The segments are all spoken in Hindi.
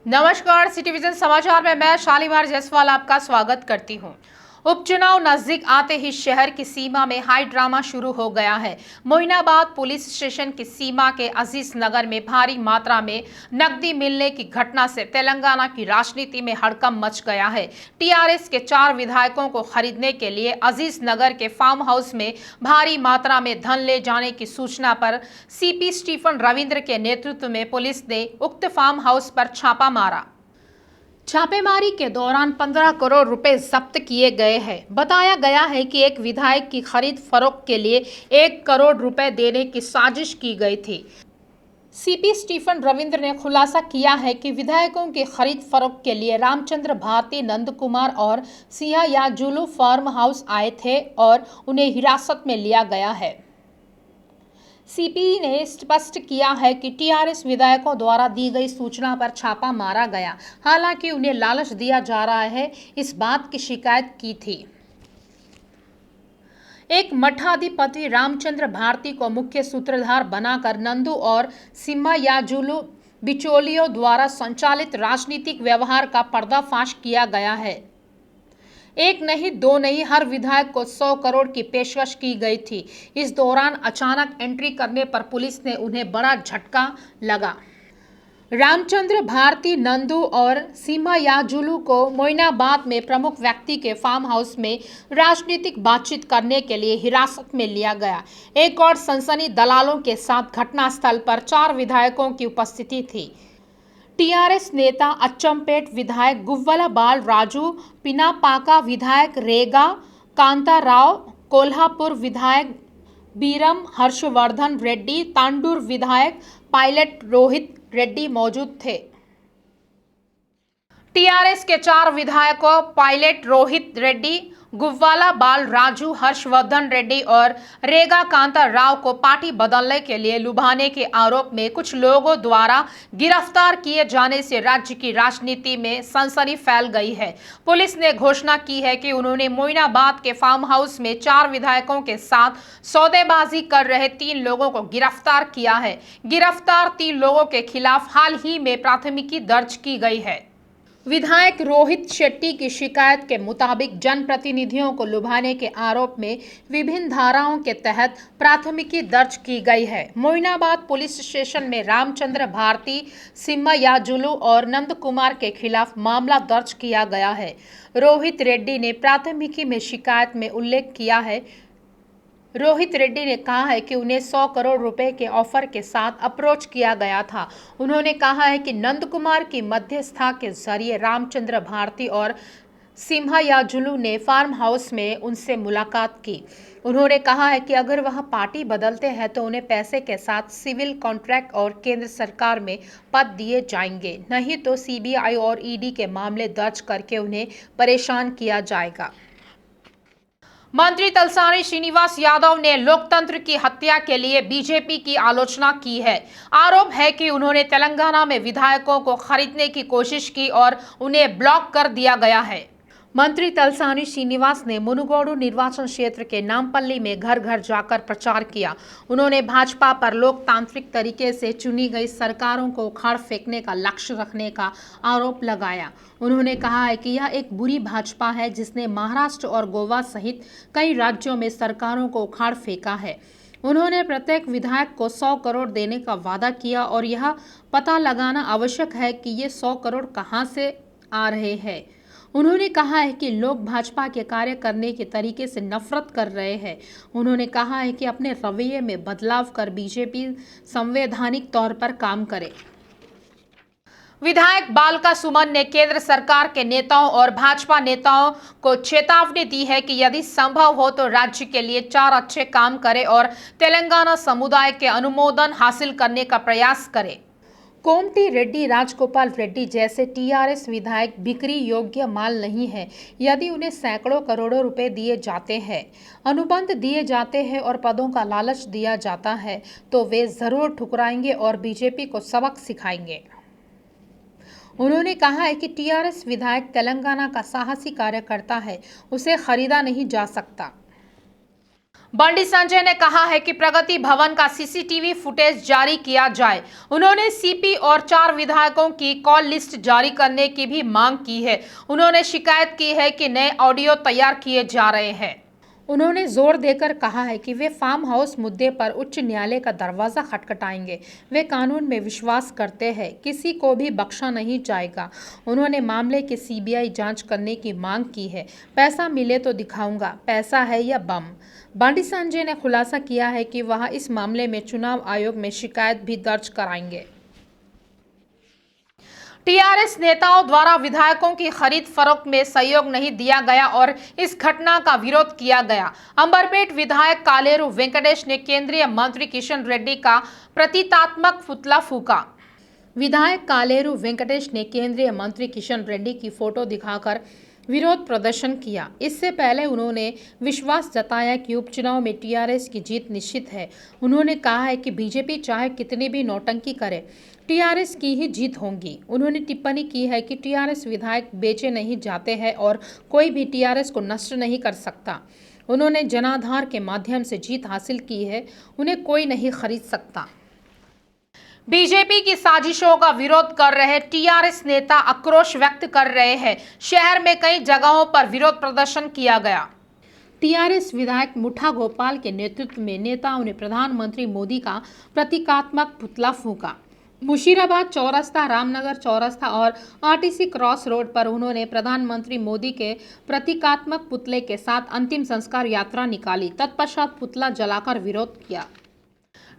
नमस्कार, सिटी विजन समाचार में मैं शालीमार जायसवाल आपका स्वागत करती हूं। उपचुनाव नजदीक आते ही शहर की सीमा में हाई ड्रामा शुरू हो गया है। मोइनाबाद पुलिस स्टेशन की सीमा के अजीज नगर में भारी मात्रा में नकदी मिलने की घटना से तेलंगाना की राजनीति में हड़कंप मच गया है। टीआरएस के 4 विधायकों को खरीदने के लिए अजीज नगर के फार्म हाउस में भारी मात्रा में धन ले जाने की सूचना पर सीपी स्टीफन रविंद्र के नेतृत्व में पुलिस ने उक्त फार्म हाउस पर छापा मारा। छापेमारी के दौरान 15 करोड़ रुपए जब्त किए गए हैं। बताया गया है कि एक विधायक की खरीद फरोख्त के लिए 1 करोड़ रुपए देने की साजिश की गई थी। सीपी स्टीफन रविंद्र ने खुलासा किया है कि विधायकों की खरीद फरोख्त के लिए रामचंद्र भारती, नंद कुमार और सिंहायाजुलू फार्म हाउस आए थे और उन्हें हिरासत में लिया गया है। सीपी ने स्पष्ट किया है कि टीआरएस विधायकों द्वारा दी गई सूचना पर छापा मारा गया, हालांकि उन्हें लालच दिया जा रहा है, इस बात की शिकायत की थी। एक मठाधिपति रामचंद्र भारती को मुख्य सूत्रधार बनाकर नंदू और सिंहायाजुलू बिचौलियों द्वारा संचालित राजनीतिक व्यवहार का पर्दाफाश किया गया है। एक नहीं, दो नहीं, हर विधायक को 100 करोड़ की पेशकश की गई थी। इस दौरान अचानक एंट्री करने पर पुलिस ने उन्हें बड़ा झटका लगा। रामचंद्र भारती, नंदू और सिंहायाजुलू को मोइनाबाद में प्रमुख व्यक्ति के फार्म हाउस में राजनीतिक बातचीत करने के लिए हिरासत में लिया गया। एक और सनसनी, दलालों के साथ घटनास्थल पर 4 विधायकों की उपस्थिति थी। टीआरएस नेता अच्चमपेट विधायक गुव्वला बाल राजू, पिनापाका विधायक रेगा कांताराव, कोल्हापुर विधायक बीरम हर्षवर्धन रेड्डी, तांडूर विधायक पायलट रोहित रेड्डी मौजूद थे। टीआरएस के 4 विधायकों पायलट रोहित रेड्डी, गुव्वाला बाल राजू, हर्षवर्धन रेड्डी और रेगा कांता राव को पार्टी बदलने के लिए लुभाने के आरोप में कुछ लोगों द्वारा गिरफ्तार किए जाने से राज्य की राजनीति में सनसनी फैल गई है। पुलिस ने घोषणा की है कि उन्होंने मोइनाबाद के फार्म हाउस में 4 विधायकों के साथ सौदेबाजी कर रहे 3 लोगों को गिरफ्तार किया है। गिरफ्तार 3 लोगों के खिलाफ हाल ही में प्राथमिकी दर्ज की गई है। विधायक रोहित शेट्टी की शिकायत के मुताबिक जनप्रतिनिधियों को लुभाने के आरोप में विभिन्न धाराओं के तहत प्राथमिकी दर्ज की गई है। मोइनाबाद पुलिस स्टेशन में रामचंद्र भारती, सिंहायाजुलू और नंद कुमार के खिलाफ मामला दर्ज किया गया है। रोहित रेड्डी ने प्राथमिकी में शिकायत में उल्लेख किया है। रोहित रेड्डी ने कहा है कि उन्हें 100 करोड़ रुपए के ऑफर के साथ अप्रोच किया गया था। उन्होंने कहा है कि नंद कुमार की मध्यस्थता के जरिए रामचंद्र भारती और सिंहायाजुलू ने फार्म हाउस में उनसे मुलाकात की। उन्होंने कहा है कि अगर वह पार्टी बदलते हैं तो उन्हें पैसे के साथ सिविल कॉन्ट्रैक्ट और केंद्र सरकार में पद दिए जाएंगे, नहीं तो सीबीआई और ईडी के मामले दर्ज करके उन्हें परेशान किया जाएगा। मंत्री तलसानी श्रीनिवास यादव ने लोकतंत्र की हत्या के लिए बीजेपी की आलोचना की है। आरोप है कि उन्होंने तेलंगाना में विधायकों को खरीदने की कोशिश की और उन्हें ब्लॉक कर दिया गया है। मंत्री तलसानी श्रीनिवास ने मुनुगोडु निर्वाचन क्षेत्र के नामपल्ली में घर घर जाकर प्रचार किया। उन्होंने भाजपा पर लोकतांत्रिक तरीके से चुनी गई सरकारों को उखाड़ फेंकने का लक्ष्य रखने का आरोप लगाया। उन्होंने कहा है कि यह एक बुरी भाजपा है जिसने महाराष्ट्र और गोवा सहित कई राज्यों में सरकारों को उखाड़ फेंका है। उन्होंने प्रत्येक विधायक को 100 करोड़ देने का वादा किया और यह पता लगाना आवश्यक है कि ये 100 करोड़ कहां से आ रहे हैं। उन्होंने कहा है कि लोग भाजपा के कार्य करने के तरीके से नफरत कर रहे हैं। उन्होंने कहा है कि अपने रवैये में बदलाव कर बीजेपी संवैधानिक तौर पर काम करे। विधायक बालका सुमन ने केंद्र सरकार के नेताओं और भाजपा नेताओं को चेतावनी दी है कि यदि संभव हो तो राज्य के लिए 4 अच्छे काम करें और तेलंगाना समुदाय के अनुमोदन हासिल करने का प्रयास करें। कोमटी रेड्डी, राजगोपाल रेड्डी जैसे टीआरएस विधायक बिक्री योग्य माल नहीं है। यदि उन्हें सैकड़ों करोड़ों रुपए दिए जाते हैं, अनुबंध दिए जाते हैं और पदों का लालच दिया जाता है तो वे जरूर ठुकराएंगे और बीजेपी को सबक सिखाएंगे। उन्होंने कहा है कि टीआरएस विधायक तेलंगाना का साहसी कार्यकर्ता है, उसे खरीदा नहीं जा सकता। बंडी संजय ने कहा है कि प्रगति भवन का सीसीटीवी फुटेज जारी किया जाए। उन्होंने सीपी और 4 विधायकों की कॉल लिस्ट जारी करने की भी मांग की है। उन्होंने शिकायत की है कि नए ऑडियो तैयार किए जा रहे हैं। उन्होंने जोर देकर कहा है कि वे फार्म हाउस मुद्दे पर उच्च न्यायालय का दरवाजा खटखटाएंगे। वे कानून में विश्वास करते हैं, किसी को भी बख्शा नहीं जाएगा। उन्होंने मामले की सीबीआई जांच करने की मांग की है। पैसा मिले तो दिखाऊंगा, पैसा है या बम। बंडी संजय ने खुलासा किया है कि वह इस मामले में चुनाव आयोग में शिकायत भी दर्ज कराएंगे। टीआरएस नेताओं द्वारा विधायकों की खरीद फरोख्त में सहयोग नहीं दिया गया और इस घटना का विरोध किया गया। अंबरपेट विधायक कालेरू वेंकटेश ने केंद्रीय मंत्री किशन रेड्डी का प्रतीकात्मक पुतला फूंका। विधायक कालेरू वेंकटेश ने केंद्रीय मंत्री किशन रेड्डी की फोटो दिखाकर विरोध प्रदर्शन किया। इससे पहले उन्होंने विश्वास जताया कि उपचुनाव में टीआरएस की जीत निश्चित है। उन्होंने कहा है कि बीजेपी चाहे कितनी भी नौटंकी करे, टीआरएस की ही जीत होगी। उन्होंने टिप्पणी की है कि टीआरएस विधायक बेचे नहीं जाते हैं और कोई भी टीआरएस को नष्ट नहीं कर सकता। उन्होंने जनाधार के माध्यम से जीत हासिल की है, उन्हें कोई नहीं खरीद सकता। बीजेपी की साजिशों का विरोध कर रहे टीआरएस नेता आक्रोश व्यक्त कर रहे हैं। शहर में कई जगहों पर विरोध प्रदर्शन किया गया। टीआरएस विधायक मुठा गोपाल के नेतृत्व में नेताओं ने प्रधानमंत्री मोदी का प्रतीकात्मक पुतला फूंका। मुशीराबाद चौरस्ता, रामनगर चौरस्ता और आरटीसी क्रॉस रोड पर उन्होंने प्रधानमंत्री मोदी के प्रतीकात्मक पुतले के साथ अंतिम संस्कार यात्रा निकाली। तत्पश्चात पुतला जलाकर विरोध किया।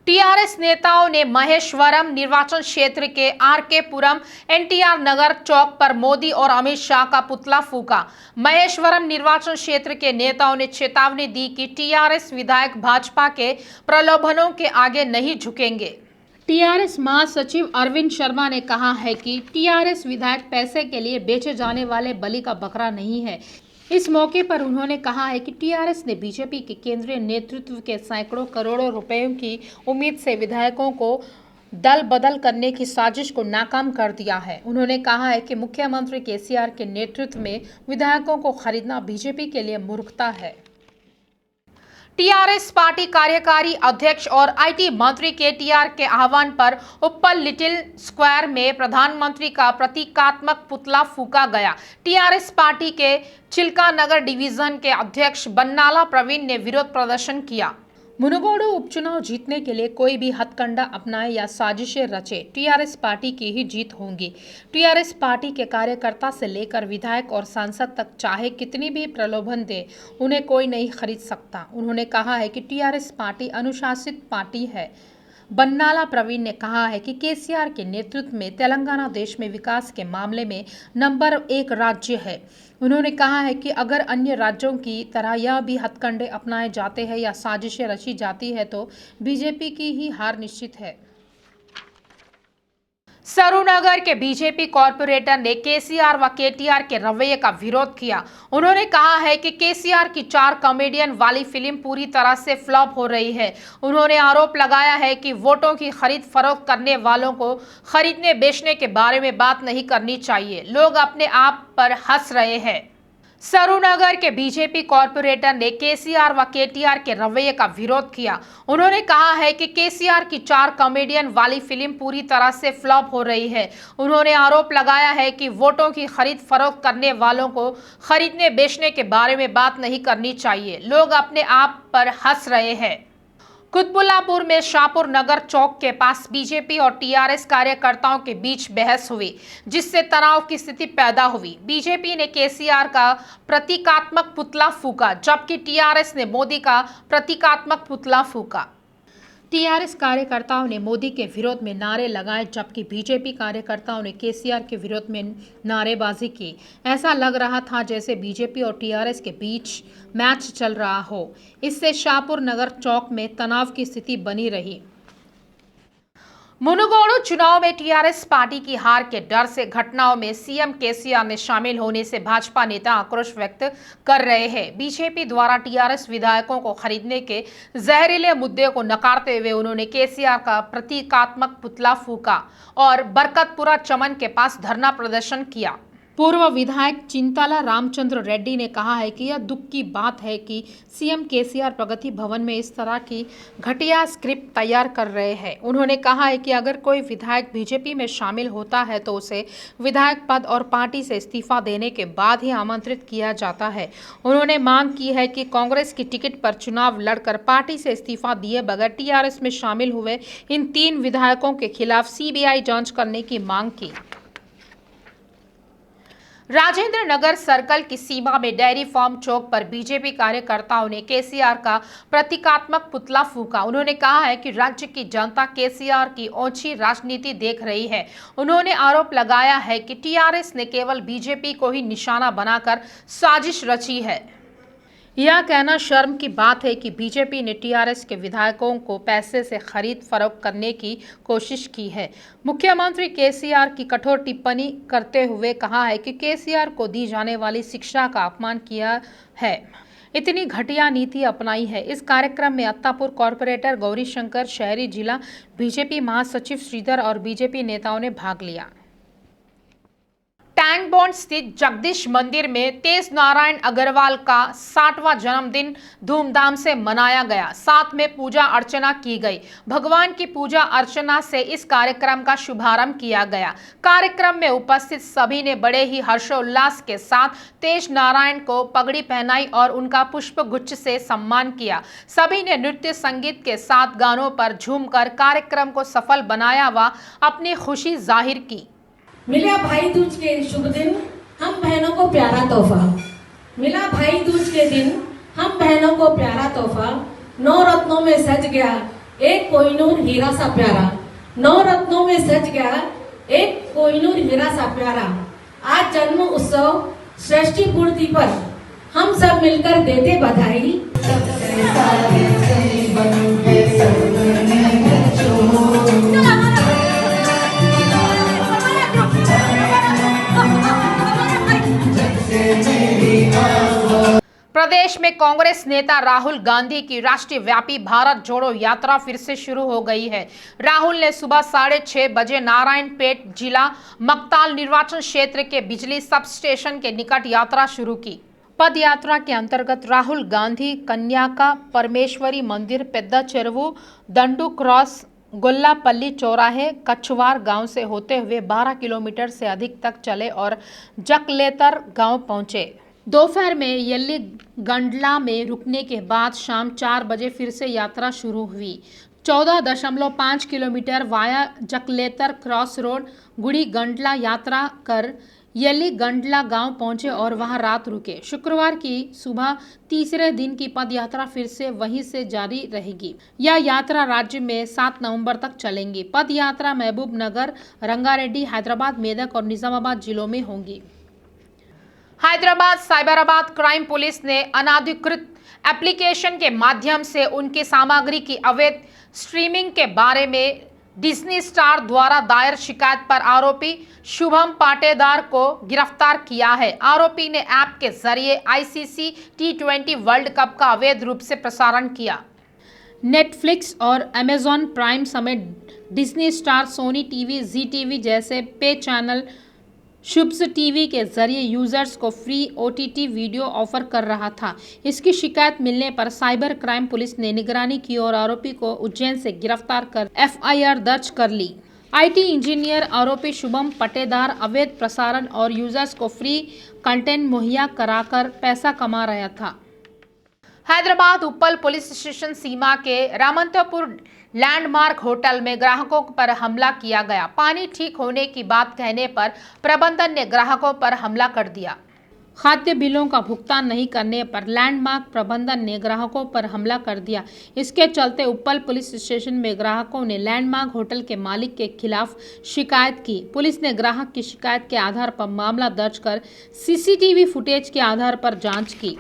टीआरएस नेताओं ने महेश्वरम निर्वाचन क्षेत्र के आरके पुरम एनटीआर नगर चौक पर मोदी और अमित शाह का पुतला फूंका। महेश्वरम निर्वाचन क्षेत्र के नेताओं ने चेतावनी दी कि टीआरएस विधायक भाजपा के प्रलोभनों के आगे नहीं झुकेंगे। टीआरएस महासचिव अरविंद शर्मा ने कहा है कि टीआरएस विधायक पैसे के लिए बेचे जाने वाले बलि का बकरा नहीं है। इस मौके पर उन्होंने कहा है कि टीआरएस ने बीजेपी के केंद्रीय नेतृत्व के सैकड़ों करोड़ों रुपयों की उम्मीद से विधायकों को दल बदल करने की साजिश को नाकाम कर दिया है। उन्होंने कहा है कि मुख्यमंत्री केसीआर के नेतृत्व में विधायकों को खरीदना बीजेपी के लिए मूर्खता है। टीआरएस पार्टी कार्यकारी अध्यक्ष और आईटी मंत्री केटीआर के आह्वान पर उप्पल लिटिल स्क्वायर में प्रधानमंत्री का प्रतीकात्मक पुतला फूंका गया। टीआरएस पार्टी के चिल्का नगर डिवीजन के अध्यक्ष बन्नाला प्रवीण ने विरोध प्रदर्शन किया। मुनुगोडु उपचुनाव जीतने के लिए कोई भी हथकंडा अपनाए या साजिशें रचे, टीआरएस पार्टी की ही जीत होगी। टीआरएस पार्टी के कार्यकर्ता से लेकर विधायक और सांसद तक चाहे कितनी भी प्रलोभन दे, उन्हें कोई नहीं खरीद सकता। उन्होंने कहा है कि टीआरएस पार्टी अनुशासित पार्टी है। बन्नाला प्रवीण ने कहा है कि केसीआर के नेतृत्व में तेलंगाना देश में विकास के मामले में नंबर 1 राज्य है। उन्होंने कहा है कि अगर अन्य राज्यों की तरह यह भी हथकंडे अपनाए जाते हैं या साजिशें रची जाती है तो बीजेपी की ही हार निश्चित है। सरूनगर के बीजेपी कॉर्पोरेटर ने केसीआर व केटीआर के रवैये का विरोध किया। उन्होंने कहा है कि केसीआर की 4 कॉमेडियन वाली फिल्म पूरी तरह से फ्लॉप हो रही है। उन्होंने आरोप लगाया है कि वोटों की खरीद फरोख्त करने वालों को खरीदने बेचने के बारे में बात नहीं करनी चाहिए। लोग अपने आप पर हंस रहे हैं। सरूनगर के बीजेपी कॉर्पोरेटर ने केसीआर व केटीआर के रवैये का विरोध किया। उन्होंने कहा है कि केसीआर की 4 कॉमेडियन वाली फिल्म पूरी तरह से फ्लॉप हो रही है। उन्होंने आरोप लगाया है कि वोटों की खरीद फरोख्त करने वालों को खरीदने बेचने के बारे में बात नहीं करनी चाहिए। लोग अपने आप पर हंस रहे हैं। कुतबुल्लापुर में शाहपुर नगर चौक के पास बीजेपी और टीआरएस कार्यकर्ताओं के बीच बहस हुई, जिससे तनाव की स्थिति पैदा हुई। बीजेपी ने केसीआर का प्रतीकात्मक पुतला फूंका, जबकि टीआरएस ने मोदी का प्रतीकात्मक पुतला फूंका। टीआरएस कार्यकर्ताओं ने मोदी के विरोध में नारे लगाए, जबकि बीजेपी कार्यकर्ताओं ने केसीआर के विरोध में नारेबाजी की। ऐसा लग रहा था जैसे बीजेपी और टीआरएस के बीच मैच चल रहा हो। इससे शाहपुर नगर चौक में तनाव की स्थिति बनी रही। मुनुगोडु चुनाव में टीआरएस पार्टी की हार के डर से घटनाओं में सीएम केसीआर ने शामिल होने से भाजपा नेता आक्रोश व्यक्त कर रहे हैं। बीजेपी द्वारा टीआरएस विधायकों को खरीदने के जहरीले मुद्दे को नकारते हुए उन्होंने केसीआर का प्रतीकात्मक पुतला फूंका और बरकतपुरा चमन के पास धरना प्रदर्शन किया। पूर्व विधायक चिंताला रामचंद्र रेड्डी ने कहा है कि यह दुख की बात है कि सीएम केसीआर प्रगति भवन में इस तरह की घटिया स्क्रिप्ट तैयार कर रहे हैं। उन्होंने कहा है कि अगर कोई विधायक बीजेपी में शामिल होता है तो उसे विधायक पद और पार्टी से इस्तीफा देने के बाद ही आमंत्रित किया जाता है। उन्होंने मांग की है कि कांग्रेस की टिकट पर चुनाव लड़कर पार्टी से इस्तीफा दिए बगैर टीआरएस में शामिल हुए इन 3 विधायकों के खिलाफ सीबीआई जांच करने की मांग की। राजेंद्र नगर सर्कल की सीमा में डेयरी फार्म चौक पर बीजेपी कार्यकर्ताओं ने केसीआर का प्रतीकात्मक पुतला फूंका। उन्होंने कहा है कि राज्य की जनता केसीआर की ओछी राजनीति देख रही है। उन्होंने आरोप लगाया है कि टीआरएस ने केवल बीजेपी को ही निशाना बनाकर साजिश रची है। यह कहना शर्म की बात है कि बीजेपी ने टीआरएस के विधायकों को पैसे से खरीद फरोख्त करने की कोशिश की है। मुख्यमंत्री केसीआर की कठोर टिप्पणी करते हुए कहा है कि केसीआर को दी जाने वाली शिक्षा का अपमान किया है, इतनी घटिया नीति अपनाई है। इस कार्यक्रम में अत्तापुर कॉर्पोरेटर गौरीशंकर, शहरी जिला बीजेपी महासचिव श्रीधर और बीजेपी नेताओं ने भाग लिया। टैंक बॉन्ड स्थित जगदीश मंदिर में तेज नारायण अग्रवाल का 60वां जन्मदिन धूमधाम से मनाया गया। साथ में पूजा अर्चना की गई। भगवान की पूजा अर्चना से इस कार्यक्रम का शुभारंभ किया गया। कार्यक्रम में उपस्थित सभी ने बड़े ही हर्षोल्लास के साथ तेज नारायण को पगड़ी पहनाई और उनका पुष्प गुच्छ से सम्मान किया। सभी ने नृत्य संगीत के साथ गानों पर झूमकर कार्यक्रम को सफल बनाया व अपनी खुशी जाहिर की। मिला भाई दूज के शुभ दिन हम बहनों को प्यारा तोहफा। मिला भाई दूज के दिन हम बहनों को प्यारा तोहफा। 9 रत्नों में सज गया एक कोहिनूर हीरा सा प्यारा। 9 रत्नों में सज गया एक कोहिनूर हीरा सा प्यारा। आज जन्म उत्सव सृष्टि पूर्ति पर हम सब मिलकर देते बधाई। प्रदेश में कांग्रेस नेता राहुल गांधी की राष्ट्रीय व्यापी भारत जोड़ो यात्रा फिर से शुरू हो गई है। राहुल ने सुबह 6:30 बजे नारायणपेट जिला मकताल निर्वाचन क्षेत्र के बिजली सब स्टेशन के निकट यात्रा शुरू की। पद यात्रा के अंतर्गत राहुल गांधी कन्याका परमेश्वरी मंदिर, पेद्दा चेरुवु, दंडू क्रॉस, गोल्लापल्ली चौराहे, कछवार गांव से होते हुए 12 किलोमीटर से अधिक तक चले और जकलेतर गांव पहुंचे। दोपहर में यल्ली गंडला में रुकने के बाद शाम 4 बजे फिर से यात्रा शुरू हुई। 14.5 किलोमीटर वाया जकलेतर क्रॉस रोड गुड़ी गंडला यात्रा कर यल्ली गंडला गांव पहुंचे और वहां रात रुके। शुक्रवार की सुबह तीसरे दिन की पद यात्रा फिर से वहीं से जारी रहेगी। यह यात्रा राज्य में 7 नवंबर तक चलेंगी। पद यात्रा महबूब नगर, रंगारेड्डी, हैदराबाद, मेदक और निजामाबाद जिलों में होंगी। हैदराबाद साइबराबाद क्राइम पुलिस ने अनाधिकृत एप्लीकेशन के माध्यम से उनकी सामग्री की अवैध स्ट्रीमिंग के बारे में डिज्नी स्टार द्वारा दायर शिकायत पर आरोपी शुभम पाटेदार को गिरफ्तार किया है। आरोपी ने ऐप के जरिए आईसीसी T20 वर्ल्ड कप का अवैध रूप से प्रसारण किया। नेटफ्लिक्स और अमेजॉन प्राइम समेत डिज्नी स्टार, सोनी टीवी, जी टीवी जैसे पे चैनल शुभ्स टीवी के जरिए यूजर्स को फ्री OTT वीडियो ऑफर कर रहा था। इसकी शिकायत मिलने पर साइबर क्राइम पुलिस ने निगरानी की और आरोपी को उज्जैन से गिरफ्तार कर FIR दर्ज कर ली। IT इंजीनियर आरोपी शुभम पटेदार अवैध प्रसारण और यूजर्स को फ्री कंटेंट मुहैया कराकर पैसा कमा रहा था। हैदराबाद उप्पल पुलिस स्टेशन सीमा के रामंतपुर लैंडमार्क होटल में ग्राहकों पर हमला किया गया। पानी ठीक होने की बात कहने पर प्रबंधन ने ग्राहकों पर हमला कर दिया। खाद्य बिलों का भुगतान नहीं करने पर लैंडमार्क प्रबंधन ने ग्राहकों पर हमला कर दिया। इसके चलते उप्पल पुलिस स्टेशन में ग्राहकों ने लैंडमार्क होटल के मालिक के खिलाफ शिकायत की। पुलिस ने ग्राहक की शिकायत के आधार पर मामला दर्ज कर CCTV फुटेज के आधार पर जांच की।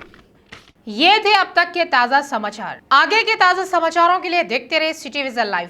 ये थे अब तक के ताज़ा समाचार। आगे के ताज़ा समाचारों के लिए देखते रहे सिटी विजन लाइव।